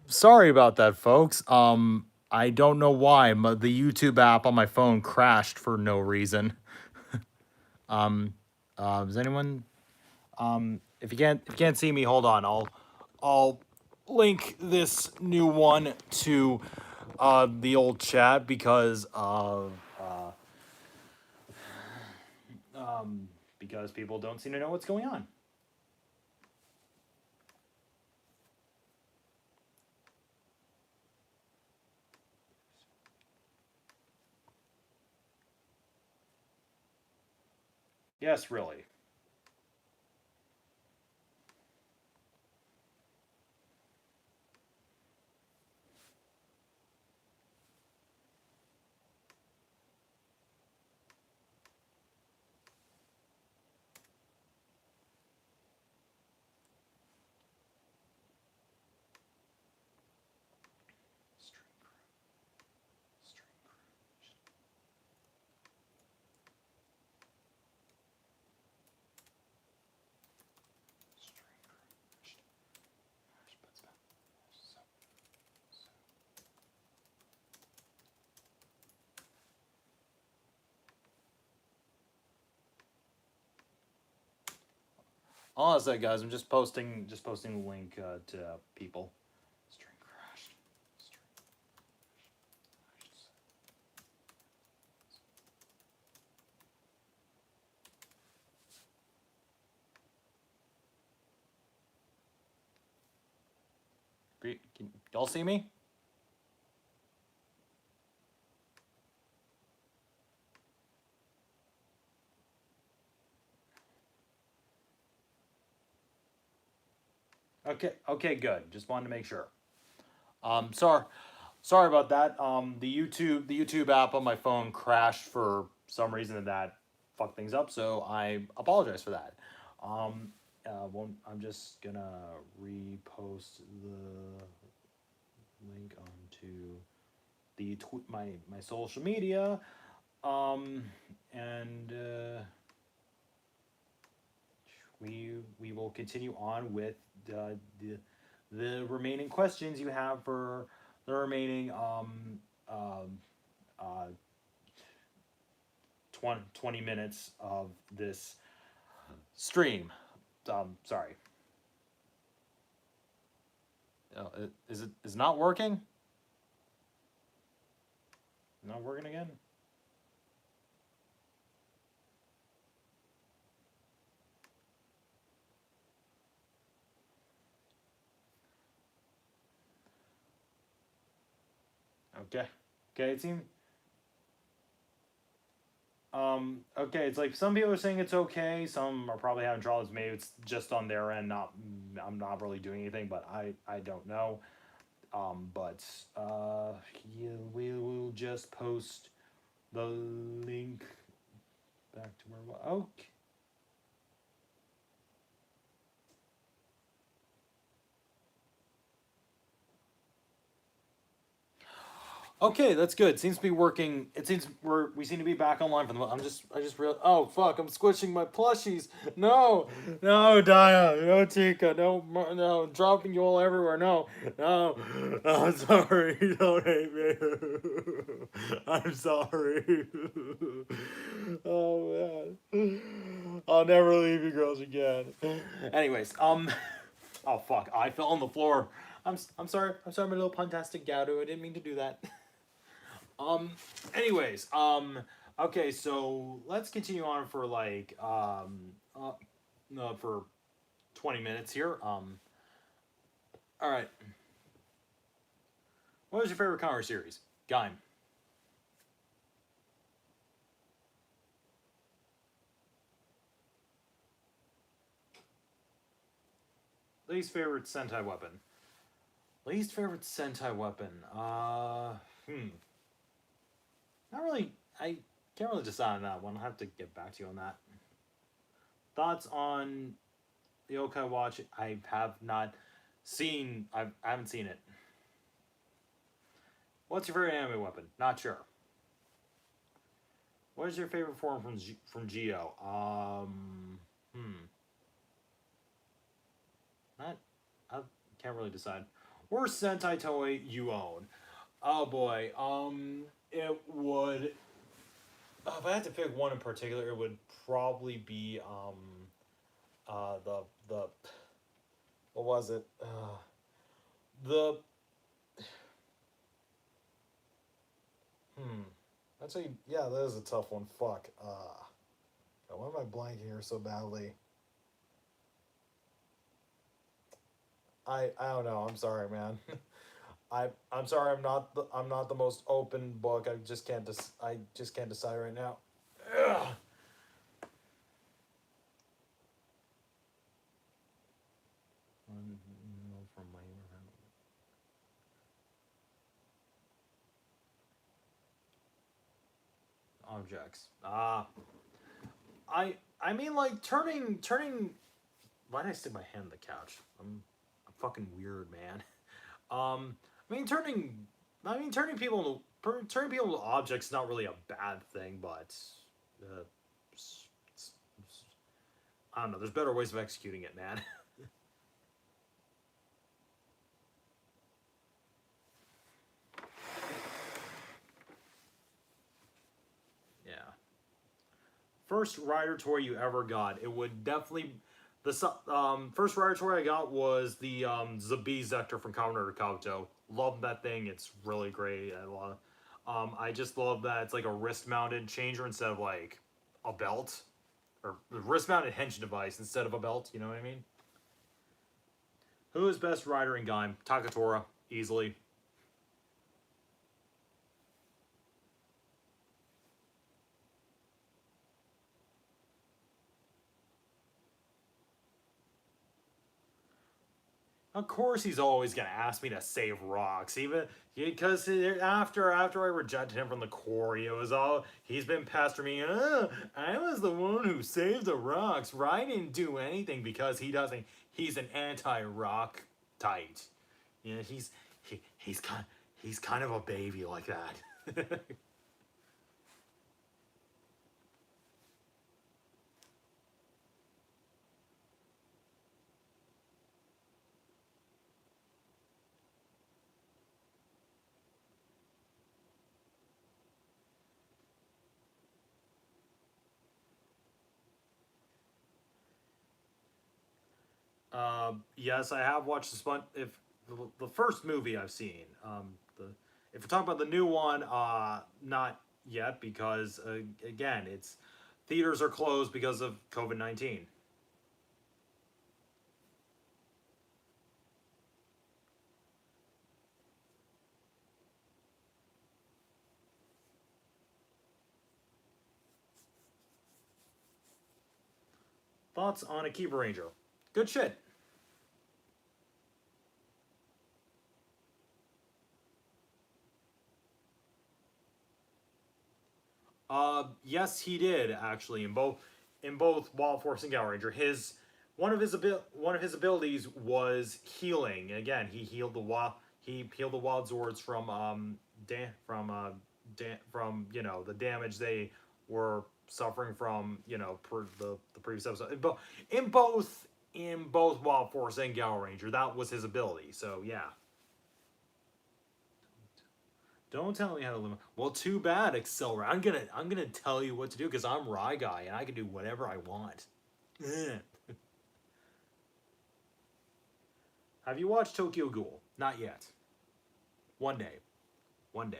Sorry about that, folks. I don't know why, but the YouTube app on my phone crashed for no reason. Um, does anyone? If you can't see me, hold on. I'll link this new one to the old chat because of because people don't seem to know what's going on. Yes, really. Honestly, guys, I'm just posting the link to people. String crashed. Can y'all see me? Okay, good. Just wanted to make sure. Sorry about that. The YouTube app on my phone crashed for some reason, and that fucked things up. So I apologize for that. I'm just gonna repost the link onto my social media. Um, and we will continue on with the remaining questions you have for the remaining um, uh, 20 minutes of this stream. Sorry. Is it not working? Not working again? Okay. Okay, it seems okay, it's like some people are saying it's okay, some are probably having troubles. Maybe it's just on their end, not I'm not really doing anything, but I don't know. But yeah, we will just post the link back to where. Okay. Okay, that's good. Seems to be working. It seems we seem to be back online for the. I just real. Oh fuck! I'm squishing my plushies. No, no, Dia, no Tika, no, dropping you all everywhere. No, no. Oh, I'm sorry. Don't hate me. I'm sorry. Oh man, I'll never leave you girls again. Anyways, oh fuck! I fell on the floor. I'm sorry. I'm sorry. I'm a little puntastic Gaudo. I didn't mean to do that. Um. Anyways. Okay. So let's continue on for like no, for 20 minutes here. All right. What was your favorite Conquer series? Gaim. Least favorite Sentai weapon. Least favorite Sentai weapon. Not really. I can't really decide on that one. I'll have to get back to you on that. Thoughts on the Yokai Watch? I have not seen. I haven't seen it. What's your favorite anime weapon? Not sure. What is your favorite form from Zi-O? Not. I can't really decide. Worst Sentai toy you own. Oh boy. It would. If I had to pick one in particular, it would probably be the what was it? The hmm. Actually, yeah, that is a tough one. Fuck. Why am I blanking here so badly? I don't know. I'm sorry, man. I'm sorry. I'm not the most open book. I just can't decide right now. Ugh. From my objects. I mean like turning. Why did I stick my hand on the couch? I'm fucking weird, man. I mean turning people into objects is not really a bad thing, but uh, I don't know. There's better ways of executing it, man. Yeah. First rider toy you ever got? It would definitely first rider toy I got was the Zabi Zector from Kamen Rider Zi-O. Love that thing. It's really great. I just love that it's like a wrist mounted changer instead of like a belt, or wrist mounted hench device instead of a belt. You know what I mean? Who is best rider in Gaim? Takatora, easily. Of course, he's always gonna ask me to save rocks, even because after I rejected him from the quarry, it was all he's been pestering me. I was the one who saved the rocks. I didn't do anything because he doesn't. He's an anti-rock tight. You know, he's kind of a baby like that. Yes, I have watched the Spon. If the first movie I've seen, the if we're talking about the new one, not yet because again, it's theaters are closed because of COVID-19. Thoughts on a Keeper Ranger? Good shit. Yes, he did actually in both Wild Force and Gal Ranger. His one of his abilities was healing. Again, he healed the Wild Zords from from the damage they were suffering from the previous episode. But in both Wild Force and Gal Ranger, that was his ability. So yeah. Don't tell me how to live. Well, too bad, Accelerate. I'm gonna tell you what to do because I'm Rye Guy and I can do whatever I want. Have you watched Tokyo Ghoul? Not yet. One day. One day.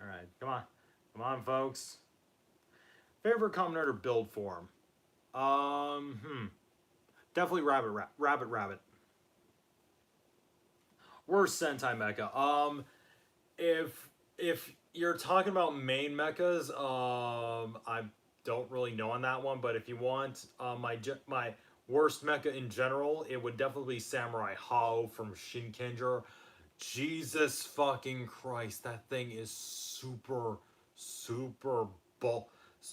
All right, come on, folks. Favorite Kamen Rider build form? Definitely Rabbit. Worst Sentai mecha. If you're talking about main mechas, I don't really know on that one. But if you want my worst mecha in general, it would definitely be Samurai Hao from Shinkenger. Jesus fucking Christ, that thing is super bull.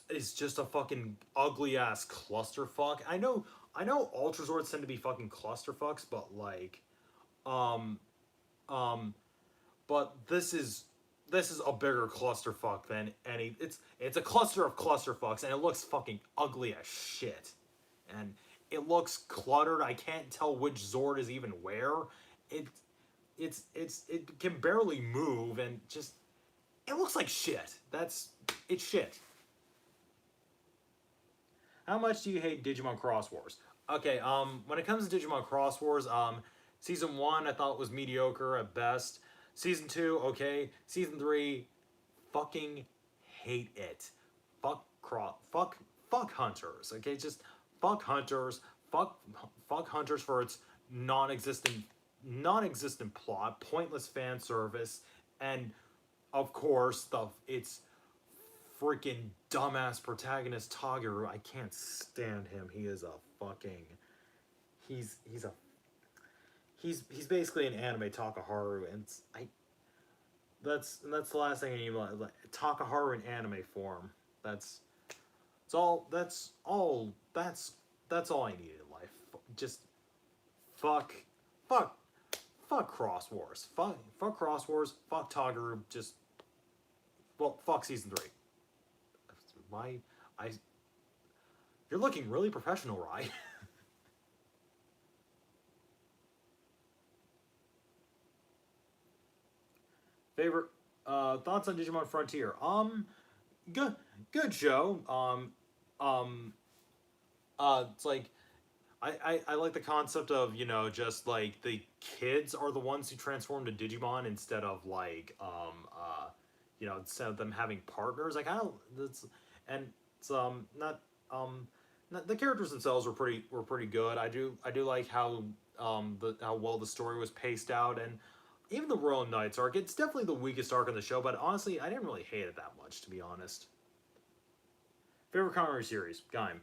It's just a fucking ugly ass clusterfuck. I know Ultrazords tend to be fucking clusterfucks, but like, um, um, but this is this is a bigger clusterfuck than any. It's a cluster of clusterfucks, and it looks fucking ugly as shit, and it looks cluttered. I can't tell which Zord is even where. It it can barely move, and just it looks like shit. It's shit. How much do you hate Digimon Cross Wars? Okay, when it comes to Digimon Cross Wars, season one I thought was mediocre at best. Season two, okay. Season three, fucking hate it. Fuck Hunters. Okay, just fuck Hunters. Fuck Hunters for its non-existent plot, pointless fan service, and of course it's freaking dumbass protagonist Tagaru. I can't stand him. He is a fucking he's a he's basically an anime Takaharu, and I that's the last thing I need. Like, Takaharu in anime form. That's all. That's all I need in life. Just fuck fuck fuck Cross Wars. Fuck Cross Wars. Fuck Tagaru. Just well fuck season three. My I You're looking really professional, Rye. Favorite thoughts on Digimon Frontier? Good good show. It's like I like the concept of, you know, just like the kids are the ones who transform to Digimon instead of like you know, instead of them having partners. Like I don't that's and it's not the characters themselves were pretty good. I do like how how well the story was paced out, and even the Royal Knights arc. It's definitely the weakest arc in the show, but honestly, I didn't really hate it that much, to be honest. Favorite comedy series, Gaim.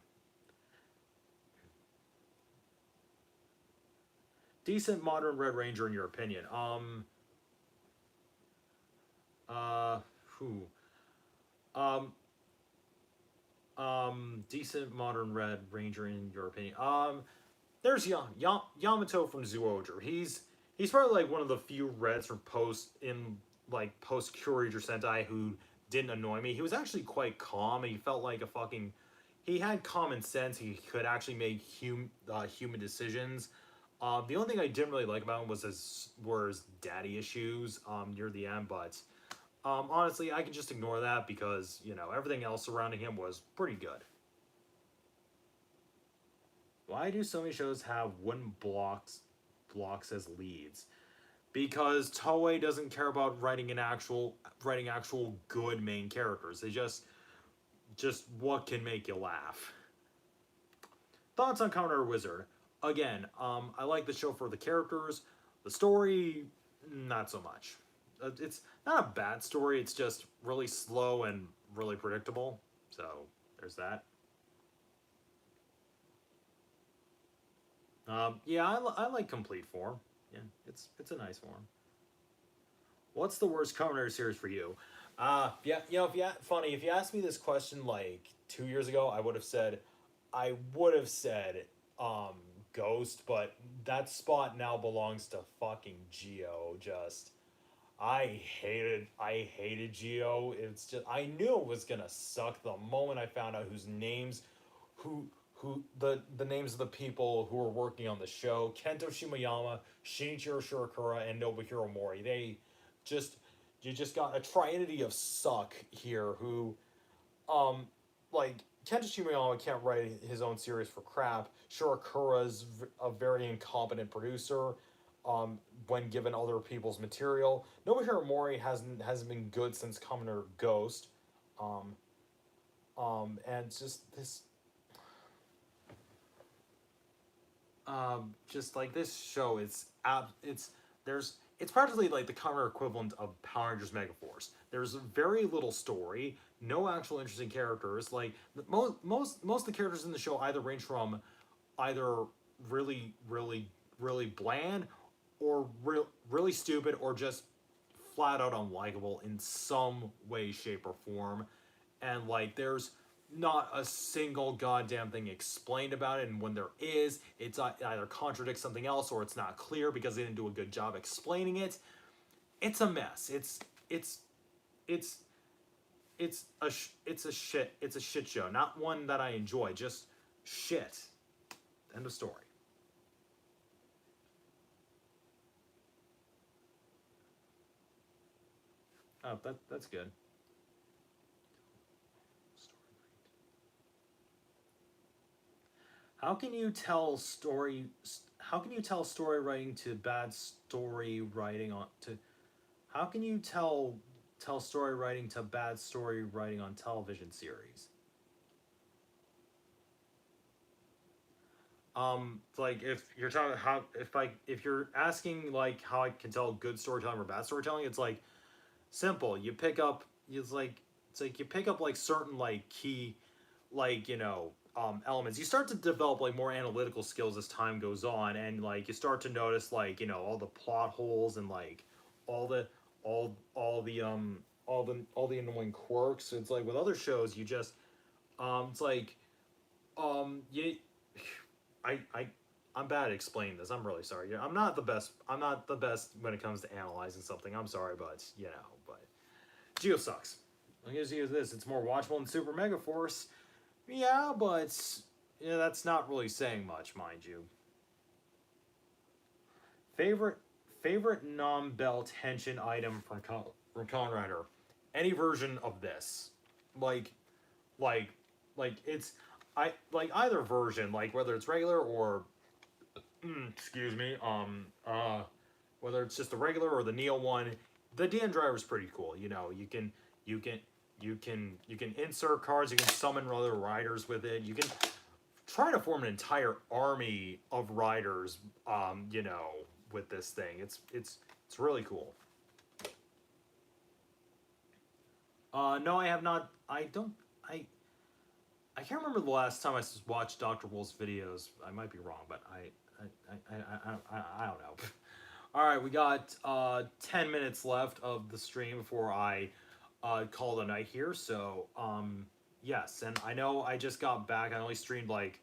Decent modern Red Ranger in your opinion. Who? Um, Decent modern Red Ranger in your opinion. There's Yamato from Zoojer. He's probably like one of the few Reds from post Kyoryuger Sentai who didn't annoy me. He was actually quite calm, and he felt like a fucking. He had common sense. He could actually make human decisions. The only thing I didn't really like about him was his daddy issues near the end, but honestly, I can just ignore that because, you know, everything else surrounding him was pretty good. Why do so many shows have wooden blocks as leads? Because Toei doesn't care about writing actual good main characters. They just what can make you laugh. Thoughts on Kamen Rider Wizard? Again, I like the show for the characters. The story, not so much. It's not a bad story. It's just really slow and really predictable. So there's that. Yeah, I like complete form. Yeah, it's a nice form. What's the worst Kamen Rider series for you? Yeah, you know, if you asked me this question like 2 years ago, I would have said, um, Ghost, but that spot now belongs to fucking Geo. Just I hated Geo. It's just I knew it was gonna suck the moment I found out who the names of the people who were working on the show: Kento Shimayama, Shinichiro Shirakura, and Nobuhiro Mori. Just you just got a trinity of suck here. Who um like Kento Shimayama can't write his own series for crap. Shirakura's a very incompetent producer. When given other people's material, Nobuhiro Mori hasn't been good since Kamen Rider Ghost. Um, and just this just like this show, it's practically like the counter equivalent of Power Rangers Megaforce. There's very little story, no actual interesting characters. Like most of the characters in the show either range from either really bland or really stupid or just flat out unlikable in some way, shape, or form. And like there's not a single goddamn thing explained about it, and when there is, it either contradicts something else or it's not clear because they didn't do a good job explaining it. It's a mess. It's it's a shit show, not one that I enjoy, just shit. End of story. Oh, that's good. How can you tell story? How can you tell story writing to bad story writing on to? How can you tell story writing to bad story writing on television series? Like if you're talking how if you're asking like how I can tell good storytelling or bad storytelling, it's like simple. You pick up. It's like you pick up like certain like key like elements. You start to develop like more analytical skills as time goes on, and like you start to notice like all the plot holes and like all the all the annoying quirks. It's like with other shows you just it's like you I I'm bad at explaining this. I'm really sorry. I'm not the best. I'm not the best when it comes to analyzing something. I'm sorry, but but Geo sucks. I'm gonna use this. It's more watchable than Super Mega Force. Yeah, but that's not really saying much, mind you. Favorite favorite non-belt henshin item from Kamen Rider. Any version of this, like like it's I like either version, like whether it's regular or excuse me, whether it's just the regular or the Neo one. The DN driver is pretty cool. You can you can insert cards. You can summon other riders with it. You can try to form an entire army of riders. With this thing, it's really cool. No, I have not. I don't. I can't remember the last time I watched Dr. Wolf's videos. I might be wrong, but I don't know. All right, we got 10 minutes left of the stream before I call it a night here. So yes, and I know I just got back. I only streamed like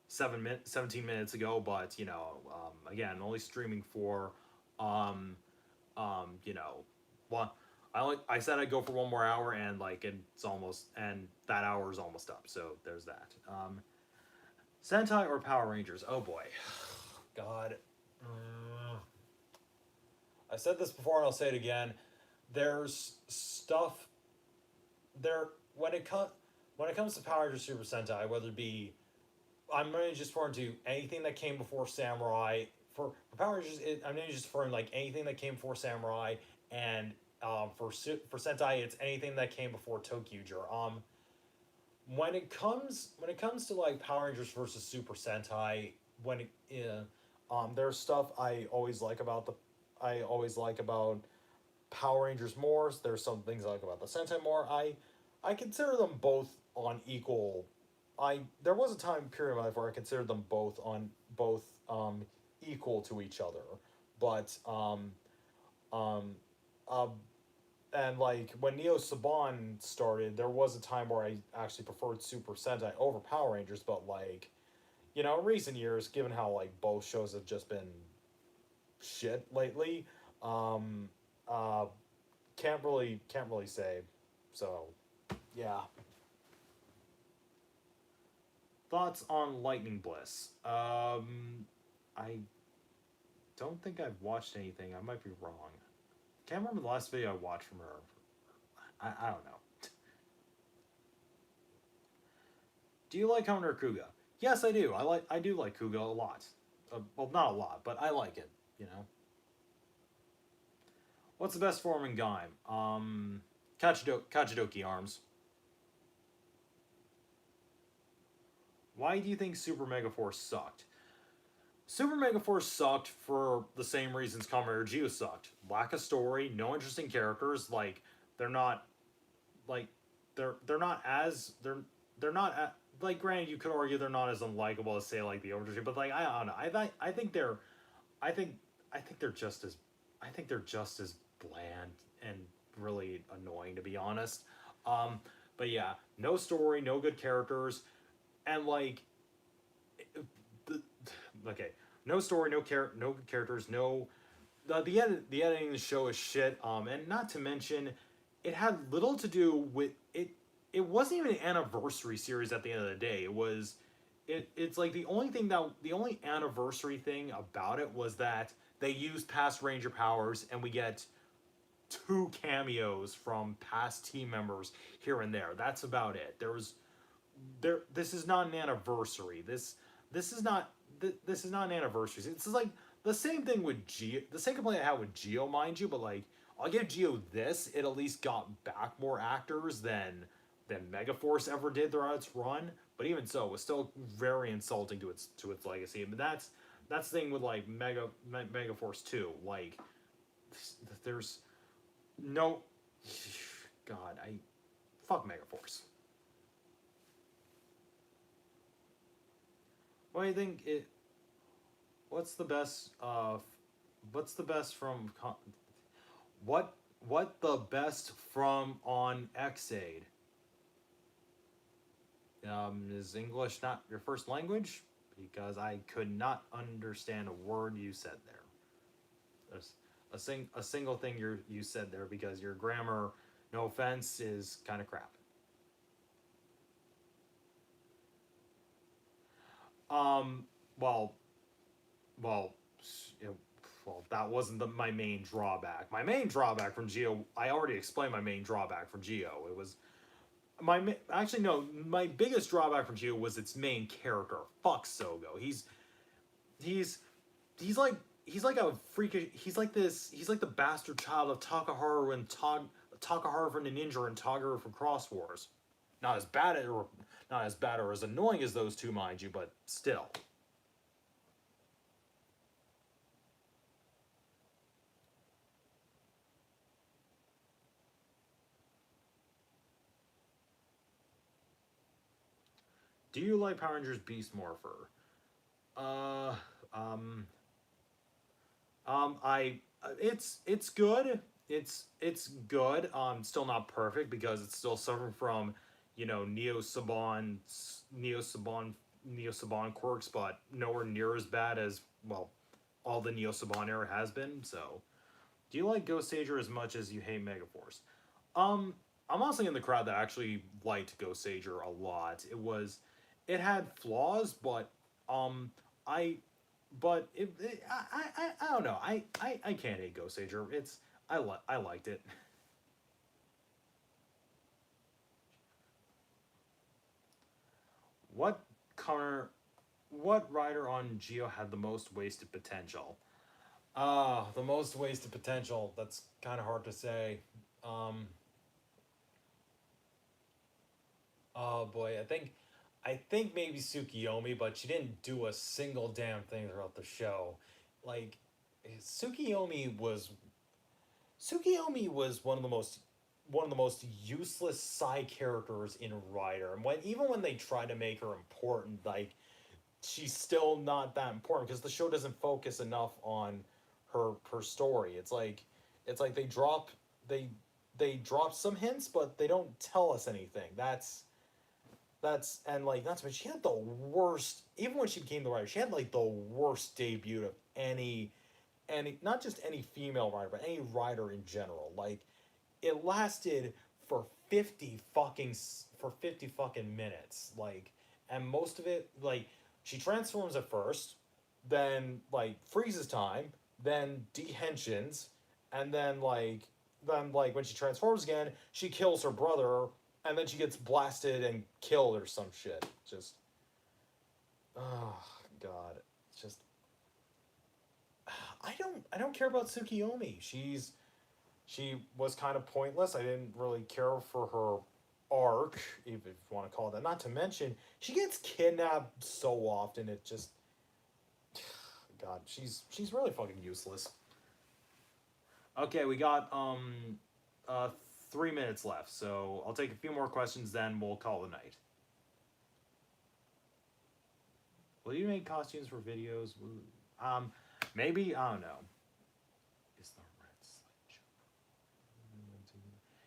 17 minutes ago, but again, only streaming for one. I said I'd go for one more hour, and like it's almost, and that hour is almost up. So there's that. Sentai or Power Rangers? Oh boy, God. I said this before, and I'll say it again. There's stuff there when it comes to Power Rangers Super Sentai, whether it be I'm really just referring to anything that came before Samurai. For Power Rangers, I'm really just referring like anything that came before Samurai, and for Sentai, it's anything that came before Tokyuger. When it comes to like Power Rangers versus Super Sentai, there's stuff I always like about Power Rangers more. There's some things I like about the Sentai more. I consider them both on equal. There was a time period in my life where I considered them both equal to each other, but um uh, and like when Neo Saban started, there was a time where I actually preferred Super Sentai over Power Rangers, but like in recent years, given how like both shows have just been shit lately, um, uh, can't really say. So, yeah. Thoughts on Lightning Bliss? I don't think I've watched anything. I might be wrong. Can't remember the last video I watched from her. I don't know. Do you like Hunter Kuga? Yes, I do. I do like Kuga a lot. Well, not a lot, but I like it. What's the best form in Gaim? Kachidoki arms. Why do you think Super Mega Force sucked? Super Mega Force sucked for the same reasons Kamen Rider Zi-O sucked. Lack of story, no interesting characters. Like they're not, like they're not as they're not like granted you could argue they're not as unlikable as say like the Overdrive, but like I don't know. I think they're I think I think they're just as bland and really annoying to be honest. But yeah, no story, no good characters, and like the okay, no story, no good characters, no the editing of the show is shit. And not to mention it had little to do with it. It wasn't even an anniversary series at the end of the day. It was it's like the only anniversary thing about it was that they used past Ranger powers and we get two cameos from past team members here and there. That's about it. This is not an anniversary. This is not this is not an anniversary. It's like the same thing with Geo. The same complaint I had with Geo, mind you, but like I'll give Geo this. It at least got back more actors than Megaforce ever did throughout its run. But even so, it was still very insulting to its legacy. But that's the thing with like Megaforce 2. Like there's no God, I fuck Megaforce. What do you think it what's the best what's the best from what the best from on Xaid? Is English not your first language? Because I could not understand a word you said there. There's a single thing you said there because your grammar, no offense, is kind of crap. Um, well, well, well, that wasn't my main drawback. My main drawback from Geo, I already explained my main drawback from Geo. It was actually no, my biggest drawback from Geo was its main character. Fuck Sogo. He's he's like he's like a freakish. He's like the bastard child of Takaharu and Takaharu from the Ninja and Tagaru from Cross Wars. Not as bad or not as bad or as annoying as those two, mind you, but still. Do you like Power Rangers Beast Morpher? Uh, um, I it's good. It's good. Still not perfect because it's still suffering from, you know, Neo Saban Neo Saban quirks, but nowhere near as bad as well all the Neo Saban era has been. So, do you like Ghost Sager as much as you hate Megaforce? Um, I'm honestly in the crowd that actually liked Ghost Sager a lot. It had flaws, but um, I I don't know. I can't hate Ghost Sager. I liked it. What car? What rider on Geo had the most wasted potential? The most wasted potential. That's kind of hard to say. Um, oh boy, I think maybe Tsukiyomi, but she didn't do a single damn thing throughout the show. Like, Tsukiyomi was Tsukiyomi was one of the most useless side characters in Rider, and even when they try to make her important, like she's still not that important because the show doesn't focus enough on her story. It's like they they drop some hints, but they don't tell us anything. That's and like that's when she had the worst. Even when she became the writer, she had like the worst debut of any not just any female writer, but any writer in general. Like it lasted for 50 fucking minutes. Like and most of it like she transforms at first, then like freezes time, then dehensions, and then like when she transforms again, she kills her brother, and then she gets blasted and killed or some shit. Just oh god, it's just I don't care about Tsukiyomi. She was kind of pointless. I didn't really care for her arc, if you want to call it that. Not to mention, she gets kidnapped so often. It just God, she's really fucking useless. Okay, we got 3 minutes left, so I'll take a few more questions, then we'll call it a night. Will you make costumes for videos? Maybe I don't know. Is the red slide?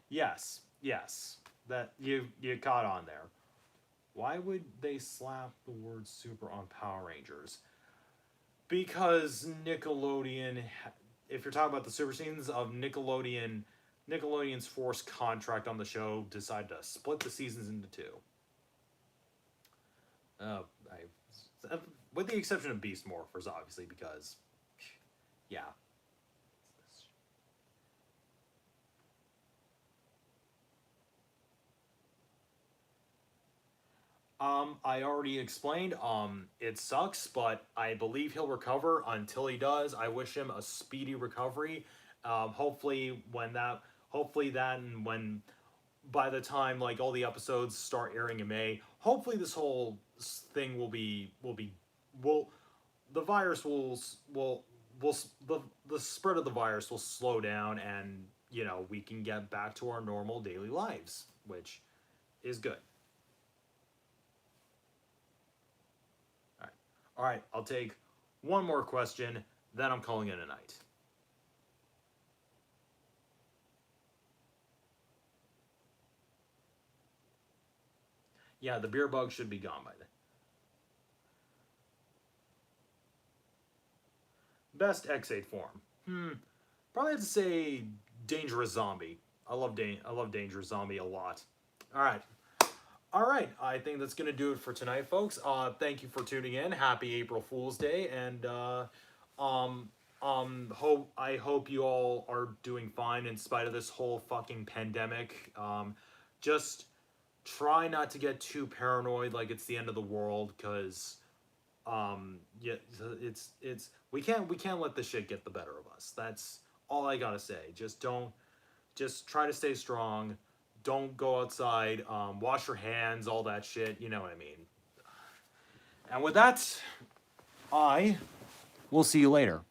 Yes, yes. That you caught on there. Why would they slap the word super on Power Rangers? Because Nickelodeon, if you're talking about the super scenes of Nickelodeon Nickelodeon's forced contract on the show decided to split the seasons into two. With the exception of Beast Morphers, obviously, because, yeah. I already explained. It sucks, but I believe he'll recover. Until he does, I wish him a speedy recovery. Hopefully, and when by the time like all the episodes start airing in May, hopefully this whole thing will the virus will the spread of the virus will slow down, and we can get back to our normal daily lives, which is good. All right, all right. I'll take one more question, then I'm calling it a night. Yeah, the beer bug should be gone by then. Best X8 form. Probably have to say Dangerous Zombie. I love Dangerous Zombie a lot. All right. All right. I think that's going to do it for tonight, folks. Thank you for tuning in. Happy April Fool's Day, and um I hope you all are doing fine in spite of this whole fucking pandemic. Just try not to get too paranoid like it's the end of the world, cuz yeah, it's we can't let the shit get the better of us. That's all I gotta say. Just try to stay strong. Don't go outside. Wash your hands, all that shit. You know what I mean. And with that, I will see you later.